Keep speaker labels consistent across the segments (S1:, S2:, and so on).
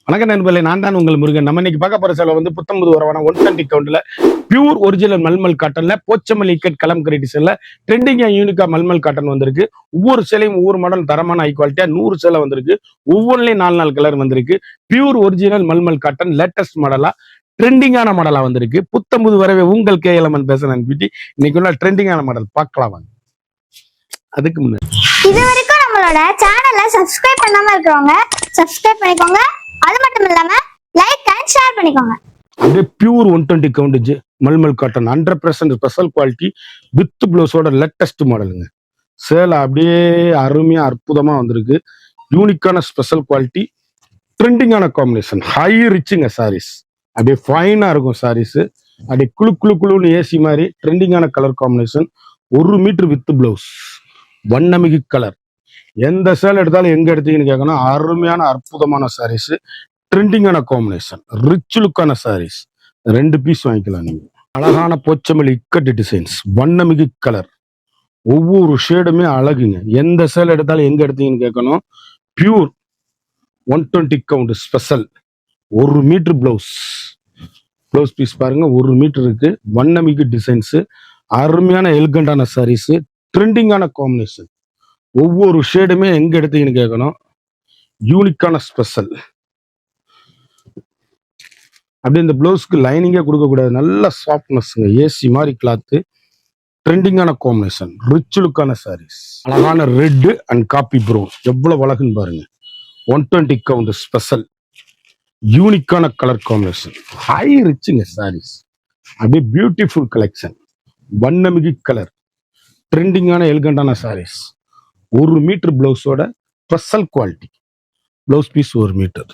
S1: வணக்கம் நண்பர்களே, நான் தான் உங்கள் முருகன். நம்ம இன்னைக்கு பார்க்க போற சேலை வந்து புத்தம்பது வரவான 120 கவுண்ட்ல பியூர் ஒரிஜினல் மல்மல் காட்டன்ல போச்சமல் இக்கட் கலம்கரி டிசைன்ல ட்ரெண்டிங்கா யூனிக்கா மல்மல் காட்டன் வந்திருக்கு. ஒவ்வொரு சேலையும் ஒவ்வொரு மாடல் தரமான ஹை குவாலிட்டியா 100 சேலை வந்திருக்கு. ஒவ்வொன்றிலையும் 4 கலர் வந்திருக்கு. Pure original mulmul cotton latest மாடலா ட்ரெண்டிங்கான மாடலா வந்திருக்கு. புத்தம்பது வரவே உங்கள் கேஎல்எம்என் பேசுறேன். இன்னைக்கு உள்ள ட்ரெண்டிங்கான மாடல் பார்க்கலாம் வாங்க. அதுக்கு முன்னாடி
S2: இது வரைக்கும் நம்மளோட சேனலை சப்ஸ்கிரைப் பண்ணாம இருக்கிறவங்க சப்ஸ்கிரைப் பண்ணிக்கோங்க. அது மட்டும் இல்லாம லைக் அண்ட் ஷேர் பண்ணிக்கோங்க.
S1: அப்படியே pure 120 count mulmul cotton 100% special quality with பிளவுஸோட லேட்டஸ்ட் மாடலுங்க. சேலை அப்படியே அருமையா அற்புதமா வந்திருக்கு. யூனிக்கான ஸ்பெஷல் குவாலிட்டி, ட்ரெண்டிங்கான காம்பினேஷன், ஹை ரிச்சுங்க சாரீஸ். அப்படியே ஃபைனா இருக்கும் சாரீஸ். அப்படியே குழு குழு குழுன்னு ஏசி மாதிரி ட்ரெண்டிங்கான colour combination. 1 metre with blouse, வண்ணமிகு கலர். எந்த சேலை எடுத்தாலும் எங்க எடுத்தீங்கன்னு கேட்கணும். அருமையான அற்புதமான சாரீஸ், ட்ரெண்டிங்கான காம்பினேஷன், ரிச் லுக்கான சாரீஸ். 2 பீஸ் வாங்கிக்கலாம் நீங்க. அழகான போச்சமல் இக்கட்டு டிசைன்ஸ், வண்ணமிகு கலர். ஒவ்வொரு ஷேடுமே அழகுங்க. எந்த சேலை எடுத்தாலும் எங்க எடுத்தீங்கன்னு கேட்கணும். Pure 120 count special. 1 metre blouse piece பாருங்க, 1 மீட்டர் இருக்கு. வண்ணமிகு டிசைன்ஸ், அருமையான எலிகண்டான சாரீஸ், ட்ரெண்டிங்கான காம்பினேஷன். ஒவ்வொரு ஷேடுமே எங்க எடுத்தீங்கன்னு கேட்கணும். யூனிக்கான ஸ்பெஷல். அப்படியே இந்த பிளவுஸ்க்கு லைனிங்கே கொடுக்கக்கூடாது. நல்ல சாஃப்ட்னஸ்ங்க, ஏசி மாதிரி கிளாத்து, ட்ரெண்டிங்கான காம்பினேஷன், ரிச் லுக்கான சாரீஸ். அழகான ரெட் அண்ட் காப்பி ப்ரௌன், எவ்வளவு அழகுன்னு பாருங்க. 120 கவுண்ட் ஸ்பெஷல், யூனிக்கான கலர் காம்பினேஷன், ஹை ரிச்சுங்க சாரீஸ். அப்படியே பியூட்டிஃபுல் கலெக்ஷன், வண்ணமிகு கலர், ட்ரெண்டிங்கான எலிகண்டான சாரீஸ். 1 மீட்டர் பிளவுஸோட special quality. Blouse piece 1 metre.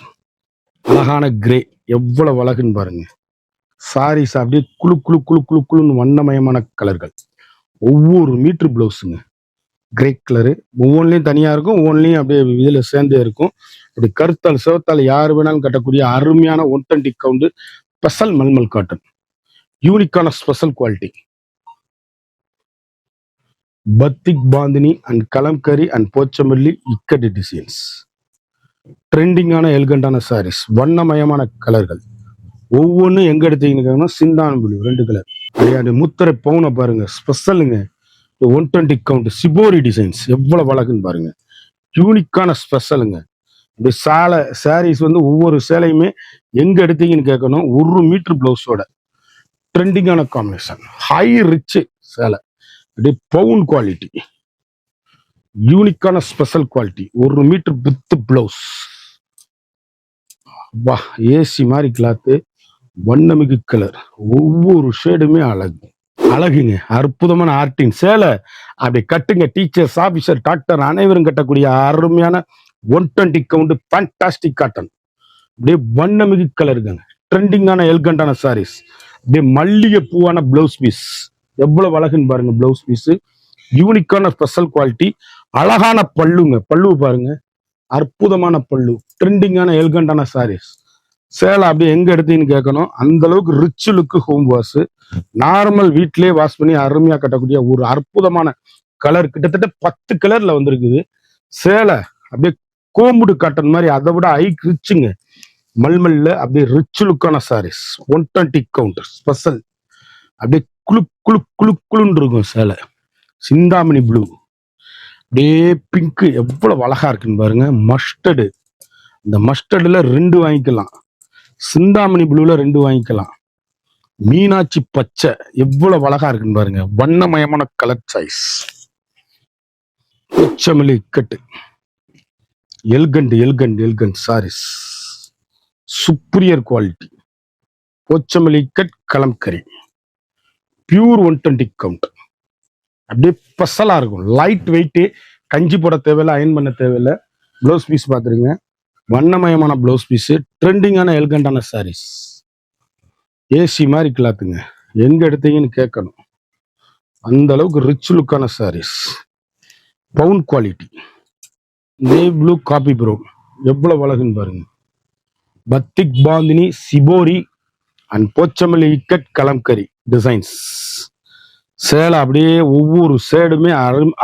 S1: அழகான கிரே, எவ்வளவு அழகுன்னு பாருங்க. சாரீஸ் அப்படியே குழு குழு குழு குழு குழுன்னு வண்ணமயமான கலர்கள். ஒவ்வொரு மீட்டர் பிளவுஸுங்க. கிரே கலரு ஒவ்வொன்றிலையும் தனியா இருக்கும், ஒவ்வொன்றிலையும் அப்படியே இதுல சேர்ந்தே இருக்கும். அப்படி கருத்தால் சிவத்தால் யார் வேணாலும் கட்டக்கூடிய அருமையான 120 கவுண்ட் ஸ்பெஷல் மல்மல் காட்டன். யூனிக்கான special quality. Batik bandhani and Kalamkari and Pochampally ikat designs. ட்ரெண்டிங்கான எலிகண்டான சாரீஸ், வண்ணமயமான கலர்கள். ஒவ்வொன்றும் எங்க எடுத்தீங்கன்னா சிந்தான புளி 2 கலர். அப்படியே முத்திரை பவுனை பாருங்க, ஸ்பெஷலுங்க. 120 கவுண்ட் சிபோரி டிசைன்ஸ், எவ்வளவு அழகுன்னு பாருங்க. யூனிக்கான ஸ்பெஷலுங்க. இப்படி சாரீஸ் வந்து ஒவ்வொரு சேலையுமே எங்க எடுத்தீங்கன்னு கேட்கணும். 1 மீட்டர் பிளவுஸோட ட்ரெண்டிங்கான காம்பினேஷன், ஹை ரிச் சேலை. அப்படியே பவுன் குவாலிட்டி, யூனிக்கான special quality. 1 metre with blouse. வா, ஏசி மாதிரி கிளாத்து, வண்ணமிகு கலர். ஒவ்வொரு ஷேடுமே அழகுங்க. அற்புதமான ஆர்டின் சேலை. அப்படி கட்டுங்க. டீச்சர்ஸ், ஆபீசர், டாக்டர் அனைவரும் கட்டக்கூடிய அருமையான 120 கவுண்ட் ஃபேண்டாஸ்டிக் காட்டன். அப்படியே வண்ணமிகு கலருங்க. ட்ரெண்டிங்கான எலிகண்டான சாரீஸ். அப்படியே மல்லிகை பூவான பிளவுஸ் பீஸ், எவ்வளவு அழகுன்னு பாருங்க. பிளவுஸ் பீஸ் யூனிக்கான ஸ்பெஷல் குவாலிட்டி. அழகான பல்லுங்க. பல்லு பாருங்க, அற்புதமான பல்லு, ட்ரெண்டிங்கான எலிகண்டான சாரீஸ். சேலை அப்படியே எங்க எடுத்தீங்கன்னு கேட்கணும். அந்த அளவுக்கு ரிச் லுக்கு ஹோம் வாஷ். நார்மல் வீட்லயே வாஷ் பண்ணி அருமையா கட்டக்கூடிய ஒரு அற்புதமான கலர். கிட்டத்தட்ட 10 கலர்ல வந்திருக்குது சேலை. அப்படியே கோம்புடு காட்டன் மாதிரி, அதை விட ஹை ரிச்சுங்க. மல்மல்ல அப்படியே ரிச் லுக்கான சாரீஸ். 120 count special. அப்படியே குழு குழு குழு குழுன்னு இருக்கும் சேலை. சிந்தாமணி ப்ளூ, அப்படியே பிங்க், எவ்வளவு அழகா இருக்குன்னு பாருங்க. மஸ்டர்டு, இந்த மஸ்டர்டுல 2 வாங்கிக்கலாம். சிந்தாமணி ப்ளூல 2 வாங்கிக்கலாம். மீனாட்சி பச்சை, எவ்வளவு அழகா இருக்குன்னு பாருங்க. வண்ணமயமான colour choice. Pochampally ikat, elegant saris, superior quality. Pochampally ikat Kalamkari, pure 120 count. அப்படியே ஸ்பெஷலா இருக்கும். லைட் வெயிட், கஞ்சி போட தேவையில்லை, அயன் பண்ண தேவையில்லை. பிளவுஸ் பீஸ் பாத்துருங்க, வண்ணமயமான பிளவுஸ் பீஸ், ட்ரெண்டிங்கான எலிகண்டான சாரீஸ். ஏசி மாதிரி கிளாத்துங்க. எங்க எடுத்தீங்கன்னு கேட்கணும். அந்த அளவுக்கு ரிச் லுக்கான சாரீஸ். பவுன் quality. Navy blue coffee brown, எவ்வளவு அழகுன்னு பாருங்க. Batik bandhani shibori and Pochampally ikat Kalamkari designs. சேலை அப்படியே ஒவ்வொரு ஷேடுமே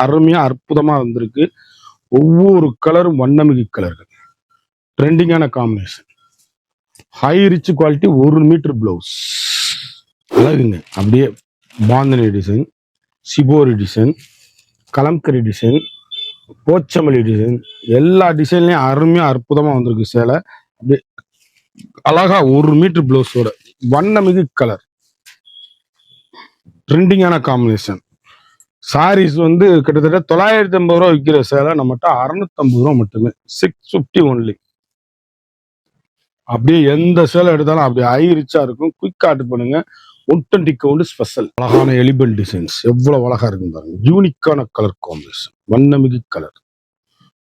S1: அருமையா அற்புதமா வந்திருக்கு. ஒவ்வொரு கலரும் வண்ணமிகு கலர்கள், ட்ரெண்டிங்கான combination. High rich quality 1 metre blouse. அழகுங்க. அப்படியே bandhani design, shibori design, Kalamkari design, Pochampally design, எல்லா டிசைன்லயும் அருமையா அற்புதமா வந்திருக்கு சேலை. அப்படியே அழகா 1 மீட்டர் பிளவுஸோட வண்ணமிகு கலர், ட்ரெண்டிங்கான காம்பினேஷன். சாரீஸ் வந்து கிட்டத்தட்ட 950 ரூபா விற்கிற சேலை நம்மகிட்ட 650 ரூபா மட்டுமே, 650 ஒன்லி. அப்படியே எந்த சேலை எடுத்தாலும் அப்படியே ஹை ரிச்சா இருக்கும். குயிக் ஆர்டர் பண்ணுங்க. 120 கவுண்ட் ஸ்பெஷல். அழகான எலிபென்ட் டிசைன்ஸ் எவ்வளவு அழகா இருக்கு பாருங்க. யூனிக்கான கலர் காம்பினேஷன், வண்ணமிகு கலர்,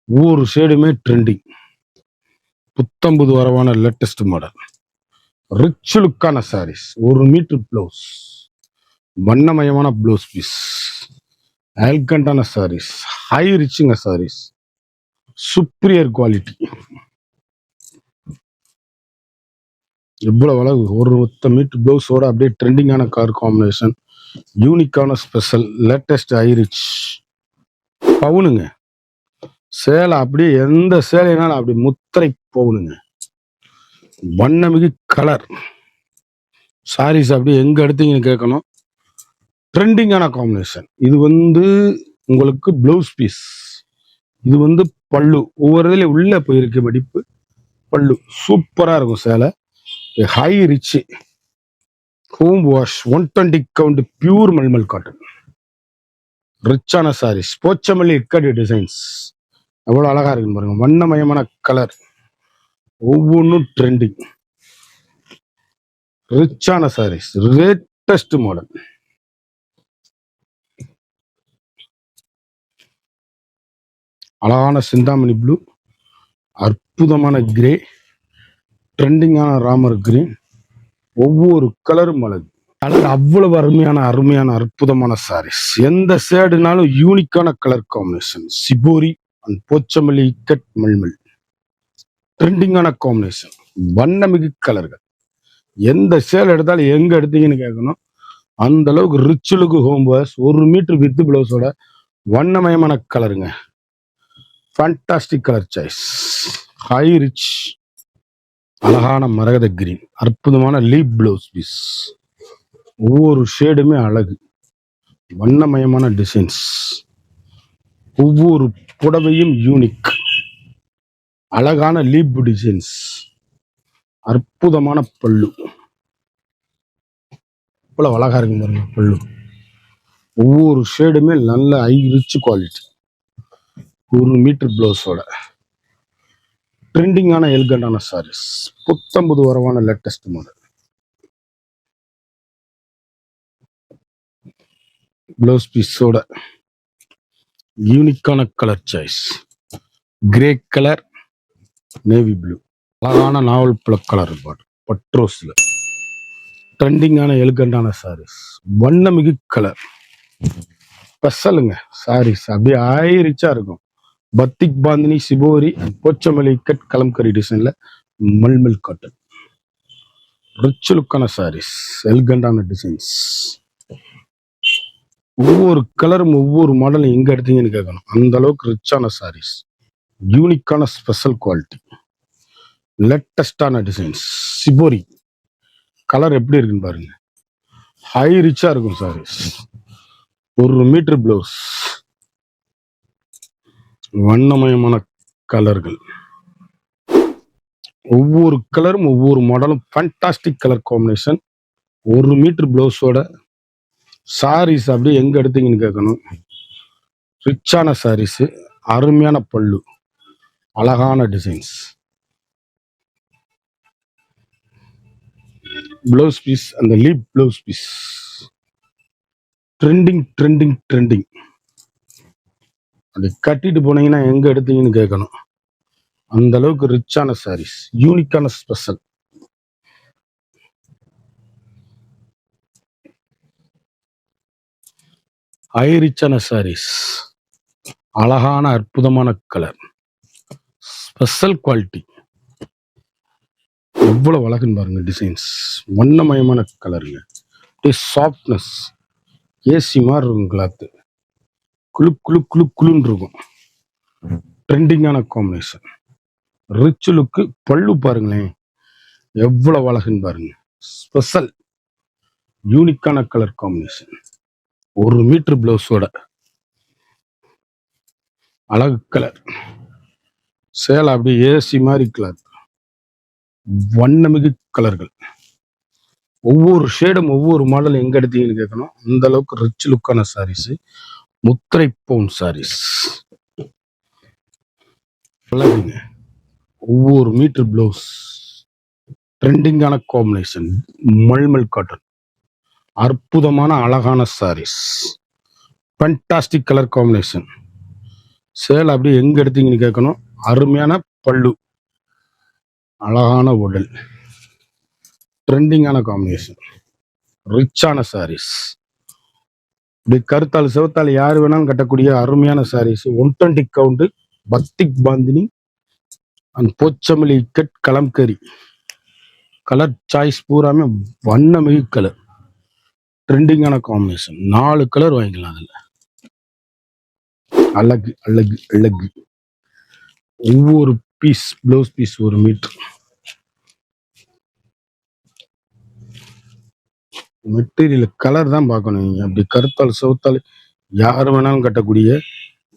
S1: ஒவ்வொரு ஷேடுமே ட்ரெண்டிங். புத்தம்புது வரவான லேட்டஸ்ட் மாடல், ரிச் லுக்கான சாரீஸ். 1 மீட்டர் பிளவுஸ், வண்ணமயமான பிளவுஸ் பீஸ், எல்கண்டான சாரீஸ், ஹை ரிச்சுங்க சாரீஸ், சுப்பீரியர் குவாலிட்டி. எவ்வளவு அழகு. 1 மீட்டர் பிளவுஸோட அப்படியே ட்ரெண்டிங்கான கலர் காம்பினேஷன், யூனிக்கான ஸ்பெஷல், லேட்டஸ்ட் ஹை ரிச். பவுனுங்க சேலை. அப்படியே எந்த சேலைனாலும் அப்படி முத்திரை பவுனுங்க. வண்ணமிகு கலர் சாரீஸ். அப்படியே எங்க எடுத்தீங்கன்னு கேட்கணும். ட்ரெண்டிங்கான காம்பினேஷன். இது வந்து உங்களுக்கு பிளவுஸ் பீஸ், இது வந்து பல்லு. ஒவ்வொரு இதுல உள்ள போயிருக்கு மடிப்பு. பல்லு சூப்பரா இருக்கும் சேலை. High rich home wash, 120 count pure mulmul cotton, ரிச்சான சாரீஸ். போச்சமல்லி இக்கடி டிசைன்ஸ் எவ்வளவு அழகா இருக்குன்னு பாருங்க. வண்ணமயமான கலர், ஒவ்வொன்றும் ட்ரெண்டிங், ரிச்சான சாரீஸ், லேட்டஸ்ட் மாடல். அழகான சிந்தாமணி ப்ளூ, அற்புதமான கிரே, ட்ரெண்டிங்கான ராமர் கிரீன், ஒவ்வொரு கலரும் அழகு. கலர் அவ்வளவு அருமையான அற்புதமான சாரீஸ். எந்த ஷேடுனாலும் யூனிக்கான colour combination. Shibori and Pochampally ikat mulmul, ட்ரெண்டிங்கான காம்பினேஷன், வண்ணமிகு கலர்கள். எந்த சேல் எடுத்தாலும் எங்க எடுத்தீங்கன்னு கேட்கணும். அந்த அளவுக்கு rich look home wash. 1 metre with பிளவுஸோட வண்ணமயமான கலருங்க. Fantastic colour choice. High rich, அழகான மரகத கிரீன், அற்புதமான லீப் பிளவுஸ் பீஸ். ஒவ்வொரு ஷேடுமே அழகு. வண்ணமயமான டிசைன்ஸ், ஒவ்வொரு புடவையும் யூனிக். அழகான லீப் டிசைன்ஸ், அற்புதமான பல்லு. இவ்வளவு அழகா இருக்கு பாருங்க பல்லு. ஒவ்வொரு ஷேடுமே நல்ல ஹை ரிச் குவாலிட்டி. 1 மீட்டர் பிளவுஸோட ட்ரெண்டிங்கான எல்கண்டான சாரீஸ். புத்தம்புது வரவான லேட்டஸ்ட் மாடல். பிளவுஸ் பீஸோட யூனிக்கான colour choice. Grey colour, navy blue, அழகான நாவல் பழ கலர் பட்ரோஸ்ல ட்ரெண்டிங்கான எல்கண்டான சாரீஸ். வண்ணமிகு கலர் ஸ்பெஷலுங்க சாரீஸ். அப்படியே ஆயிரிச்சா இருக்கும். Batik bandhani, shibori, Pochampally ikat kalamkari டிசைன்ல மல்மல் காட்டன், ரிச் லுக்கான சாரீஸ், எல்கண்டான டிசைன்ஸ். ஒவ்வொரு கலரும் ஒவ்வொரு மாடலும் எங்க எடுத்தீங்கன்னு கேட்கணும். அந்த அளவுக்கு ரிச்சான சாரீஸ், யூனிக்கான ஸ்பெஷல் குவாலிட்டி, லேட்டஸ்டான டிசைன்ஸ். சிபோரி கலர் எப்படி இருக்குன்னு பாருங்க. ஹை ரிச்சா இருக்கும் சாரீஸ். 1 மீட்டர் பிளவுஸ், வண்ணமயமான கலர்கள். ஒவ்வொரு கலரும் ஒவ்வொரு மாடலும் ஃபேண்டாஸ்டிக் கலர் காம்பினேஷன். 1 மீட்டர் பிளவுஸோட சாரீஸ் அப்படியே எங்க எடுத்தீங்கன்னு கேட்கணும். ரிச்சான சாரீஸ், அருமையான பல்லு, அழகான டிசைன்ஸ். பிளவுஸ் பீஸ், அந்த லீப் பிளவுஸ் பீஸ் ட்ரெண்டிங். அப்படி கட்டிட்டு போனீங்கன்னா எங்க எடுத்தீங்கன்னு கேட்கணும். அந்த அளவுக்கு ரிச்சான சாரீஸ், யூனிக்கான ஸ்பெஷல். ஹை ரிச்சான சாரீஸ், அழகான அற்புதமான கலர், ஸ்பெஷல் குவாலிட்டி. எவ்வளவு அழகுன்னு பாருங்க டிசைன்ஸ். வண்ணமயமான கலருங்க. சாஃப்ட்னஸ், ஏசி மாதிரி இருக்கும் கிளாத்து. குளுன்னு இருக்கும். ட்ரெண்டிங்கான காம்பினேஷன், ரிச் லுக்கு. பல்லு பாருங்களேன், எவ்வளவு அழகுன்னு பாருங்க. ஸ்பெஷல் யூனிக்கான கலர் காம்பினேஷன். 1 மீட்டர் பிளவுஸோட அழகு கலர். சேலை அப்படியே ஏசி மாதிரி கலர். வண்ணமிகு கலர்கள். ஒவ்வொரு ஷேடும் ஒவ்வொரு மாடல் எங்க எடுத்தீங்கன்னு கேட்கணும். அந்த அளவுக்கு ரிச் லுக்கான சாரீஸ். முத்திரை பவுன் சாரீஸ். அழகுங்க. ஒவ்வொரு மீட்டர் பிளவுஸ். ட்ரெண்டிங்கான காம்பினேஷன். மல்மல் காட்டன். அற்புதமான அழகான சாரீஸ். Fantastic colour combination. சேலை அப்படியே எங்க எடுத்தீங்கன்னு கேட்கணும். அருமையான பல்லு, அழகான உடல், ட்ரெண்டிங்கான காம்பினேஷன், ரிச்சான சாரீஸ். இப்படி கருத்தாள் சிவத்தாள் யார் வேணாலும் கட்டக்கூடிய அருமையான sarees. 120 count batik bandhani and Pochampally ikat kalamkari. Colour choice பூராமே வண்ணமிகு கலர். ட்ரெண்டிங்கான காம்பினேஷன். 4 கலர் வாங்கிக்கலாம். அதுல அழகு அழகு அழகு. ஒவ்வொரு piece blouse piece 1 metre. Material colour தான் பார்க்கணும். நீங்க அப்படி கருத்தால் சிவத்தால் யார் வேணாலும் கட்டக்கூடிய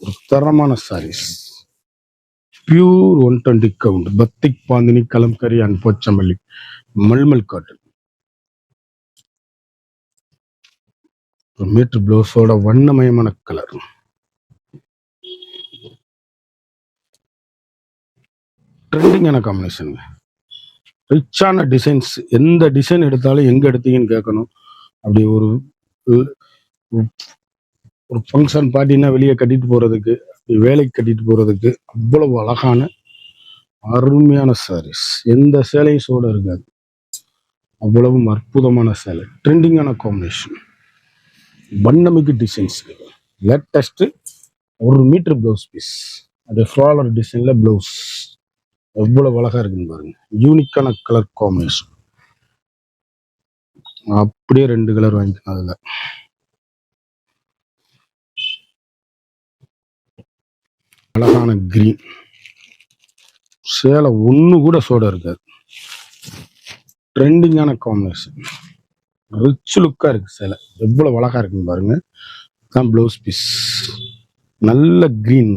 S1: ஒரு தரமான sarees. Pure 120 count batik bandhani kalamkari and Pochampally mulmul cotton. Metre பிளவுஸோட வண்ணமயமான கலர். ட்ரெண்டிங்கான காம்பினேஷன். ரிச்சான டிசைன்ஸ். எந்த டிசைன் எடுத்தாலும் எங்க எடுத்தீங்கன்னு கேட்கணும். அப்படி ஒரு ஒரு ஃபங்க்ஷன் பார்ட்டினா வெளியே கட்டிட்டு போறதுக்கு, வேலைக்கு கட்டிட்டு போறதுக்கு அவ்வளவு அழகான அருமையான சாரீஸ். எந்த சேலையும் சோட இருக்காது. அவ்வளவும் அற்புதமான சேலை. ட்ரெண்டிங்கான காம்பினேஷன். வண்ணமிகு designs. Latest 1 metre blouse piece. அது ஃப்ளாலர் டிசைன்ல பிளவுஸ். எவ்வளவு அழகா இருக்குன்னு பாருங்க. யூனிக்கான கலர் காம்பினேஷன். அப்படியே 2 கலர் வாங்கிக்கலாம். அதுல அழகான கிரீன். சேலை ஒண்ணு கூட சோட இருக்காது. ட்ரெண்டிங்கான காம்பினேஷன். ரிச் லுக்கா இருக்கு சேலை. எவ்வளவு அழகா இருக்குன்னு பாருங்க. தான் பிளவுஸ் பீஸ். நல்ல கிரீன்.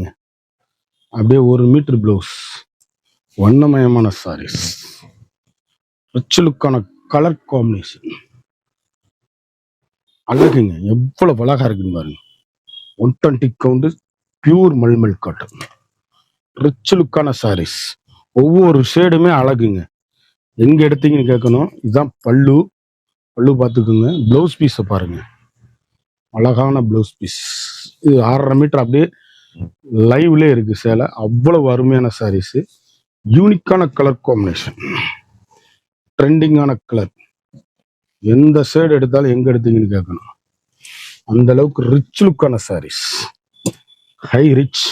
S1: அப்படியே 1 மீட்டர் பிளவுஸ். வண்ணமயமான சாரீஸ். ரிச் லுக்கான கலர் காம்பினேஷன். அழகுங்க. எவ்வளவு அழகா இருக்குன்னு பாருங்க. 120 count pure mulmul cotton. Rich லுக்கான சாரீஸ். ஒவ்வொரு ஷேடுமே அழகுங்க. எங்க எடுத்தீங்கன்னு கேட்கணும். இதுதான் பல்லு. பல்லு பார்த்துக்குங்க. பிளவுஸ் பீஸை பாருங்க. அழகான பிளவுஸ் பீஸ். இது 6.5 மீட்டர் அப்படியே லைவ்ல இருக்கு சேலை. அவ்வளவு அருமையான சாரீஸ். யூனிக்கான கலர் காம்பினேஷன். ட்ரெண்டிங்கான கலர். எந்த ஷேடு எடுத்தாலும் எங்க எடுத்தீங்கன்னு கேட்கணும். அந்த அளவுக்கு ரிச் லுக்கான சாரீஸ். High rich.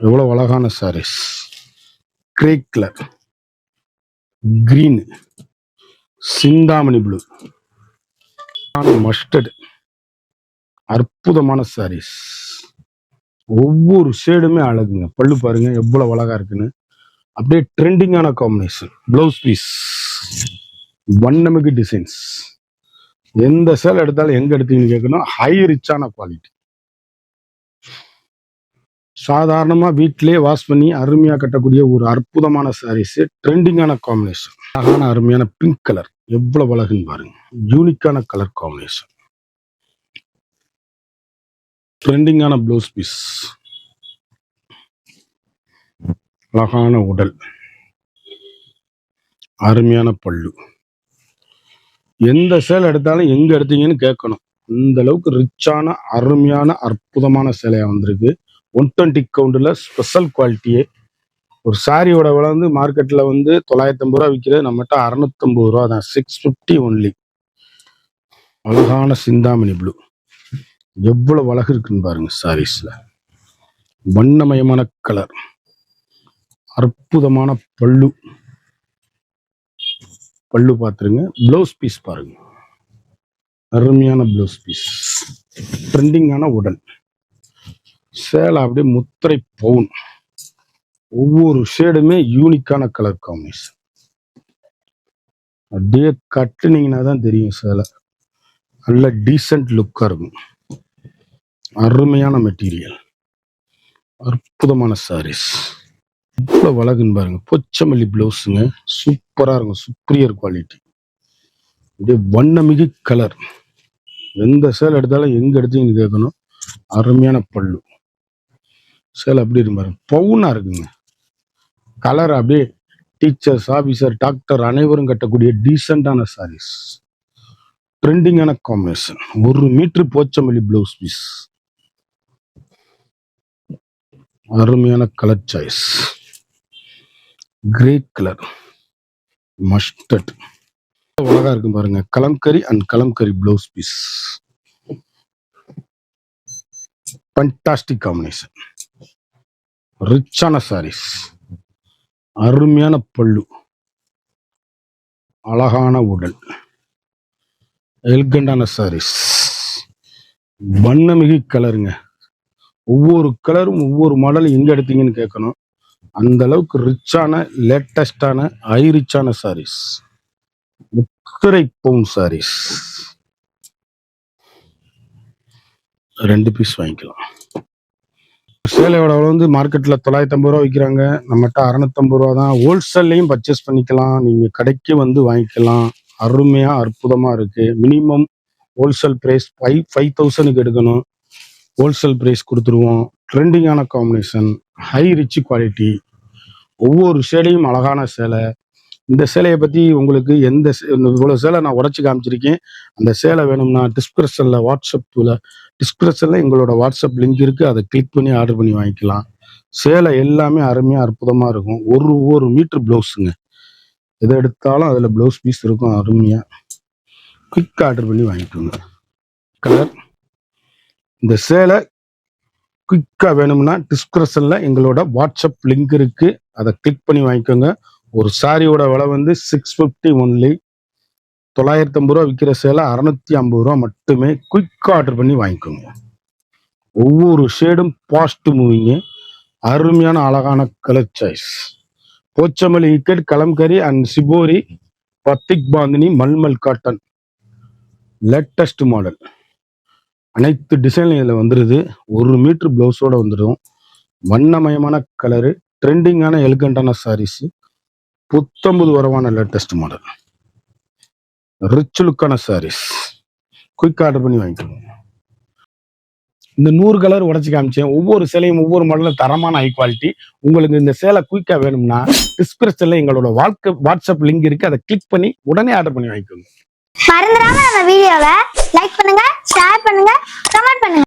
S1: எவ்வளவு அழகான sarees. Grey colour, green, Chintamani blue, mustard. அற்புதமான சாரீஸ். ஒவ்வொரு ஷேடுமே அழகுங்க. பல்லு பாருங்க எவ்வளவு அழகா இருக்குன்னு. அப்படியே ட்ரெண்டிங்கான காம்பினேஷன். Blouse piece. வண்ணமிகு டிசைன்ஸ். எந்த சேலை எடுத்தாலும் எங்க எடுத்தீங்கன்னு கேட்கணும். ஹை ரிச்சான குவாலிட்டி. சாதாரணமா வீட்டிலேயே வாஷ் பண்ணி அருமையா கட்டக்கூடிய ஒரு அற்புதமான சாரீஸ். ட்ரெண்டிங்கான காம்பினேஷன். அழகான அருமையான பிங்க் கலர். எவ்வளவு அழகுன்னு பாருங்க. யூனிக்கான கலர் காம்பினேஷன். ட்ரெண்டிங்கான பிளவுஸ் பீஸ். அழகான உடல், அருமையான பல்லு. எந்த சேலை எடுத்தாலும் எங்க எடுத்தீங்கன்னு கேட்கணும். இந்த அளவுக்கு ரிச்சான அருமையான அற்புதமான சேலையா வந்திருக்கு. 120 கவுண்ட்ல ஸ்பெஷல் குவாலிட்டியே. ஒரு சாரியோட விலை வந்து மார்க்கெட்ல வந்து 950 ரூபா விற்கிறது. நம்மகிட்ட 650 ரூபா தான். 650 ஒன்லி. அழகான சிந்தாமணி ப்ளூ. எவ்வளவு அழகு இருக்குன்னு பாருங்க சாரீஸ்ல. வண்ணமயமான கலர். அற்புதமான பல்லு. பல்லு பார்த்துருங்க. பிளவுஸ் பீஸ் பாருங்க. அருமையான பிளவுஸ் பீஸ். ட்ரெண்டிங்கான உடல். சேலை அப்படியே முத்திரை பவுன். ஒவ்வொரு ஷேடுமே யூனிக்கான கலர் காம்பினேஷன். அப்படியே கட்டுனீங்கன்னா தான் தெரியும் சேலை. நல்ல டீசென்ட் லுக்கா இருக்கும். அருமையான மெட்டீரியல், அற்புதமான சாரீஸ். இவ்வளவு அழகுன்னு பாருங்க. பொச்சமல்லி பிளவுஸுங்க, சூப்பரா இருக்கும். Superior quality. அப்படியே வண்ணமிகு கலர். எந்த சேலை எடுத்தாலும் எங்க எடுத்தீங்கன்னு கேட்கணும். அருமையான பல்லு. சேலை அப்படி இருக்கு பாருங்க. பவுனா இருக்குங்க. கலர் அப்படியே டீச்சர்ஸ், ஆபீசர், டாக்டர் அனைவரும் கட்டக்கூடிய டீசென்டான சாரீஸ். ட்ரெண்டிங்கான combination. 1 metre Pochampally blouse piece. அருமையான colour choice. Grey colour, mustard. அழகா இருக்கு பாருங்க. Kalamkari and kalamkari blouse piece. Fantastic combination. ரிச்சான சாரீஸ். அருமையான பல்லு, அழகான உடல், எல்கண்டான சாரீஸ். வண்ணமிகு கலருங்க. ஒவ்வொரு கலரும் ஒவ்வொரு மாடல் எங்க எடுத்தீங்கன்னு கேட்கணும். அந்த அளவுக்கு ரிச்சான, லேட்டஸ்டான, ஹை ரிச்சான சாரீஸ். முத்திரை பவுன் சாரீஸ். 2 பீஸ் வாங்கிக்கலாம். சேலையோட வந்து மார்க்கெட்ல 950 ரூபா விற்கிறாங்க. நம்மகிட்ட 650 ரூபா தான். ஹோல்சேல்லையும் பர்ச்சேஸ் பண்ணிக்கலாம். நீங்க கடைக்கு வந்து வாங்கிக்கலாம். அருமையா அற்புதமா இருக்கு. மினிமம் ஹோல்சேல் பிரைஸ் 5000க்கு எடுக்கணும். ஹோல்சேல் பிரைஸ் கொடுத்துருவோம். ட்ரெண்டிங்கான காம்பினேஷன், ஹை ரிச் குவாலிட்டி. ஒவ்வொரு சேலையும் அழகான சேலை. இந்த சேலையை பத்தி உங்களுக்கு இவ்வளவு சேலை நான் உடைச்சு காமிச்சிருக்கேன். அந்த சேலை வேணும்னா டிஸ்கிரிப்ஷன்ல எங்களோட வாட்ஸ்அப் லிங்க் இருக்கு. அதை கிளிக் பண்ணி ஆர்டர் பண்ணி வாங்கிக்கலாம். சேலை எல்லாமே அருமையா அற்புதமா இருக்கும். ஒரு மீட்டர் பிளவுஸுங்க. எதை எடுத்தாலும் அதுல பிளவுஸ் பீஸ் இருக்கும். அருமையா குயிக் ஆர்டர் பண்ணி வாங்கிக்கோங்க. கலர். இந்த சேலை குயிக்கா வேணும்னா டிஸ்கிரிப்ஷன்ல எங்களோட வாட்ஸ்அப் லிங்க் இருக்கு. அதை கிளிக் பண்ணி வாங்கிக்கோங்க. ஒரு சாரியோட விலை வந்து 650 ஒன்லி. 950 ரூபா விற்கிற சேலை 650 ரூபா மட்டுமே. குயிக் ஆர்டர் பண்ணி வாங்கிக்கோங்க. ஒவ்வொரு ஷேடும் பாஸ்ட் மூவிங்க. அருமையான அழகான colour choice. Pochampally ikat, kalamkari and shibori, batik bandhani, mulmul cotton. Latest model. அனைத்து டிசைன்லையும் இதில் வந்துடுது. 1 மீட்டர் பிளவுஸோட வந்துடும். வண்ணமயமான கலரு, ட்ரெண்டிங்கான எலிகண்டான சாரீஸ். புத்தம்பது வரவான லேட்டஸ்ட் மாடல், ரிச் லுக்கான சாரீஸ். குயிக் ஆர்டர் பண்ணி வாங்கிக்கோங்க. இந்த 100 கலர் உடைச்சு காமிச்சேன். ஒவ்வொரு சேலையும் ஒவ்வொரு மாடலும் தரமான ஹை குவாலிட்டி. உங்களுக்கு இந்த சேலை குயிக்கா வேணும்னா டிஸ்கிரிப்ஷன்ல எங்களோட வாட்ஸ்அப் லிங்க் இருக்கு. அதை கிளிக் பண்ணி உடனே ஆர்டர் பண்ணி வாங்கிக்கோங்க.
S2: மறந்துடாம நம்ம வீடியோவை லைக் பண்ணுங்க, ஷேர் பண்ணுங்க, கமெண்ட் பண்ணுங்க.